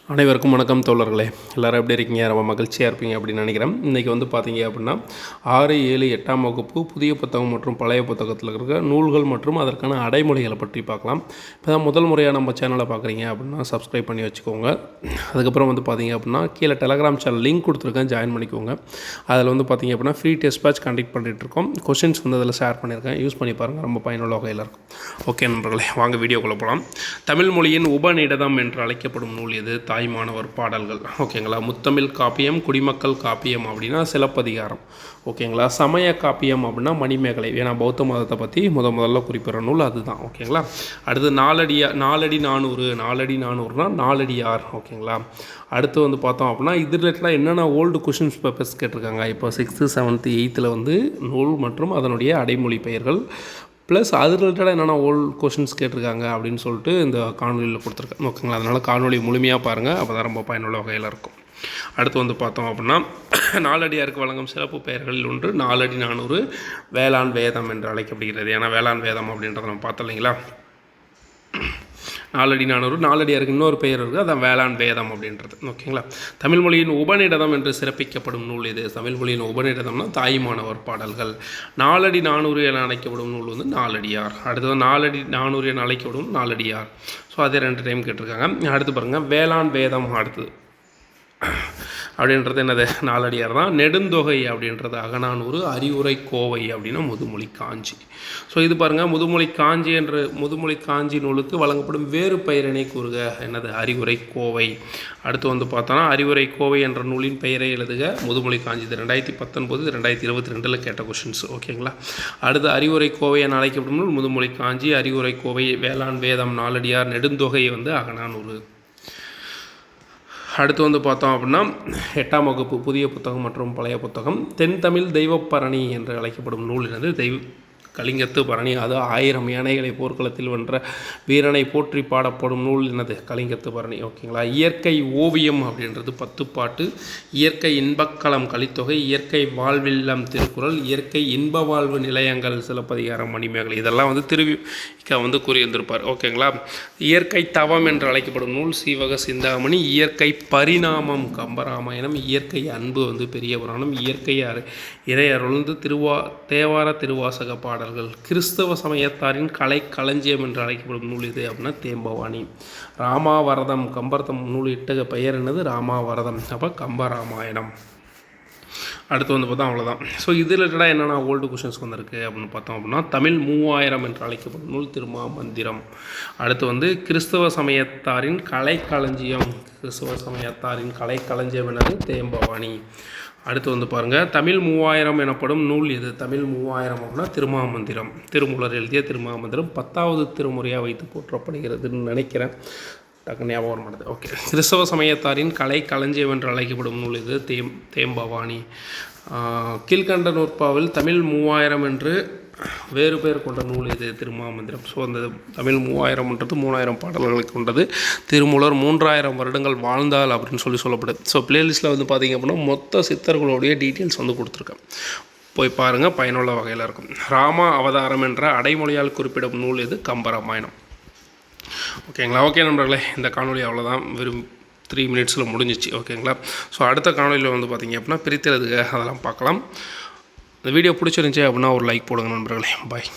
அனைவருக்கும் வணக்கம் தோழர்களே. எல்லோரும் எப்படி இருக்கீங்க? ரொம்ப மகிழ்ச்சியாக இருப்பீங்க அப்படின்னு நினைக்கிறேன். இன்றைக்கி வந்து பார்த்தீங்க அப்படின்னா 6, 7, 8ஆம் வகுப்பு புதிய புத்தகம் மற்றும் பழைய புத்தகத்தில் இருக்கிற நூல்கள் மற்றும் அதற்கான அடைமொழிகளை பற்றி பார்க்கலாம். இப்போ தான் முதல் முறையாக நம்ம சேனலை பார்க்குறீங்க அப்படின்னா சப்ஸ்கிரைப் பண்ணி வச்சுக்கோங்க. அதுக்கப்புறம் வந்து பார்த்தீங்க அப்படின்னா கீழே டெலகிராம் சேனல் லிங்க் கொடுத்துருக்கேன், ஜாயின் பண்ணிக்கோங்க. அதில் வந்து பார்த்தீங்க அப்படின்னா ஃப்ரீ டெஸ்ட் பேட்ச் கண்டக்ட் பண்ணிகிட்ருக்கோம். கொஷின்ஸ் வந்து அதில் ஷேர் பண்ணியிருக்கேன், யூஸ் பண்ணி பாருங்கள், ரொம்ப பயனுள்ள வகையில் இருக்கும். ஓகே நண்பர்களே, வாங்க வீடியோக்குள்ளே போகலாம். தமிழ் மொழியின் உபநிடதம் என்று அழைக்கப்படும் நூல் எது? தாய்மானவர் பாடல்கள். ஓகேங்களா. முத்தமிழ் காப்பியம், குடிமக்கள் காப்பியம் அப்படின்னா சிலப்பதிகாரம். ஓகேங்களா. சமய காப்பியம் அப்படின்னா மணிமேகலை. ஏன்னா பௌத்த மதத்தை பற்றி முதல்ல குறிப்பிட்ற நூல் அதுதான். ஓகேங்களா. அடுத்து நாலடி 400. 4 நாலடியார். ஓகேங்களா. அடுத்து வந்து பார்த்தோம் அப்படின்னா இது ரிலேட்டடாக என்னென்ன ஓல்டு கொஷின்ஸ் பேப்பர்ஸ் கேட்டிருக்காங்க. இப்போ 6th, 7th, 8th வந்து நூல் மற்றும் அதனுடைய அடைமொழி பெயர்கள் ப்ளஸ் அது ரிலேட்டடாக என்னென்ன ஓல்டு கொஷின்ஸ் கேட்டிருக்காங்க அப்படின்னு சொல்லிட்டு இந்த காணொலியில் கொடுத்துருக்கேன். ஓகேங்களா. அதனால் காணொலி முழுமையாக பாருங்கள், அப்போ தான் ரொம்ப பயனுள்ள வகையில் இருக்கும். அடுத்து வந்து பார்த்தோம் அப்படின்னா நாலடியாருக்கு வழங்கும் சிறப்பு பெயர்களில் ஒன்று 4 400 வேளாண் வேதம் என்று அழைக்கப்படுகிறது. ஏன்னா வேளாண் வேதம் அப்படின்றத நம்ம பார்த்தோம் இல்லைங்களா. 4 400 நாலடியாருக்கு இன்னொரு பெயர் இருக்குது, அதான் வேளாண் வேதம் அப்படின்றது. ஓகேங்களா. தமிழ் மொழியின் உபநிடதம் என்று சிறப்பிக்கப்படும் நூல் இது. தமிழ் மொழியின் உபநிடதம்னா தாய்மானவர் பாடல்கள். 4 400 என அழைக்கப்படும் நூல் வந்து நாலடியார். அடுத்தது 4 400 என அழைக்கப்படும் நாலடியார். ஸோ அதே 2 டைம் கேட்டிருக்காங்க. அடுத்து பாருங்கள் வேளாண் வேதம். அடுத்தது அப்படின்றது என்னது? நாலடியார் தான். நெடுந்தொகை அப்படின்றது அகநானூறு. அறிவுரை கோவை அப்படின்னா முதுமொழி காஞ்சி. ஸோ இது பாருங்கள், முதுமொழி காஞ்சி நூலுக்கு வழங்கப்படும் வேறு பெயரினை கூறுக. என்னது? அறிவுரை கோவை. அடுத்து வந்து பார்த்தோன்னா அறிவுரை கோவை என்ற நூலின் பெயரை எழுதுக. முதுமொழி காஞ்சி. இது 2019, 2022 கேட்ட கொஷின்ஸ். ஓகேங்களா. அடுத்து அறிவுரை கோவை என அழைக்கப்படும் நூல் முதுமொழி காஞ்சி. அறிவுரை கோவை வேளாண் வேதம் நாலடியார். நெடுந்தொகை வந்து அகநானூறு. அடுத்து வந்து பார்த்தோம் அப்படின்னா 8ஆம் வகுப்பு புதிய புத்தகம் மற்றும் பழைய புத்தகம். தென்தமிழ் தெய்வப்பரணி என்று அழைக்கப்படும் நூல் என்னது? கலிங்கத்து பரணி. அது 1000 யானைகளை போர்க்களத்தில் வென்ற வீரனை போற்றி பாடப்படும் நூல் என்னது? கலிங்கத்து பரணி. ஓகேங்களா. இயற்கை ஓவியம் அப்படின்றது 10 பாட்டு. இயற்கை இன்பக்களம் கலித்தொகை. இயற்கை வாழ்வில்லம் திருக்குறள். இயற்கை இன்ப வாழ்வு நிலையங்கள் சிலப்பதிகாரம் மணிமேகலை. இதெல்லாம் வந்து திருவிக்கா வந்து கூறியிருந்திருப்பார். ஓகேங்களா. இயற்கை தவம் என்று அழைக்கப்படும் நூல் சீவக சிந்தாமணி. இயற்கை பரிணாமம் கம்பராமாயணம். இயற்கை அன்பு வந்து பெரிய புராணம். இயற்கை இறையருள் வந்து தேவார திருவாசக பாடல்கள். கிறிஸ்தவ சமயத்தாரின் கலை களஞ்சியம் என்று அழைக்கப்படும் நூல் இது அப்படின்னா தேம்பவாணி. ராமாவரதம். கம்பர்தம் நூல் இட்ட பெயர் என்னது? ராமாவரதம். அப்போ கம்பராமாயணம். அடுத்து வந்து பார்த்தா அவ்வளோதான். ஸோ இது ரிலேட்டடாக என்னென்ன ஓல்டு கொஷின்ஸ் வந்திருக்கு அப்படின்னு பார்த்தோம் அப்படின்னா தமிழ் 3000 என்று அழைக்கப்படும் நூல் திருமாமந்திரம். அடுத்து வந்து கிறிஸ்தவ சமயத்தாரின் கலைக்களஞ்சியம். என்னது? தேம்பவாணி. அடுத்து வந்து பாருங்கள், தமிழ் 3000 எனப்படும் நூல் எது? தமிழ் 3000 அப்படின்னா திருமாமந்திரம். திருமூலர் எழுதிய திருமாமந்திரம் 10வது திருமுறையாக வைத்து போற்றப்படுகிறதுன்னு நினைக்கிறேன். டக்கு ஞாபகம் வர மாட்டேது. ஓகே. கிறிஸ்தவ சமயத்தாரின் கலை களஞ்சியம் என்று அழைக்கப்படும் நூல் இது தேம்பவாணி. கீழ்கண்ட நூற்பாவில் தமிழ் 3000 என்று வேறு பேர் கொண்ட நூல் இது? திருமாமந்திரம். ஸோ அந்த தமிழ் 3000ன்றது 3000 பாடல்களை கொண்டது. திருமூலர் 3000 வருடங்கள் வாழ்ந்தால் அப்படின்னு சொல்லப்படுது. ஸோ பிளேலிஸ்ட்டில் வந்து பார்த்திங்க அப்படின்னா மொத்த சித்தர்களுடைய டீட்டெயில்ஸ் வந்து கொடுத்துருக்கேன், போய் பாருங்கள், பயனுள்ள வகையில் இருக்கும். ராமா அவதாரம் என்ற அடைமொழியால் குறிப்பிடும் நூல் இது? கம்பராமாயணம். ஓகேங்களா. ஓகே நண்பர்களே, இந்த காணொலி அவ்வளோதான். வெறும் 3 minutesல முடிஞ்சிச்சு. ஓகேங்களா. ஸோ அடுத்த காணொலியில் வந்து பார்த்திங்க அப்படின்னா பிரித்தெழுதுக, அதெல்லாம் பார்க்கலாம். இந்த வீடியோ பிடிச்சிருந்துச்சி அப்படின்னா ஒரு லைக் போடுங்க நண்பர்களே. பாய்.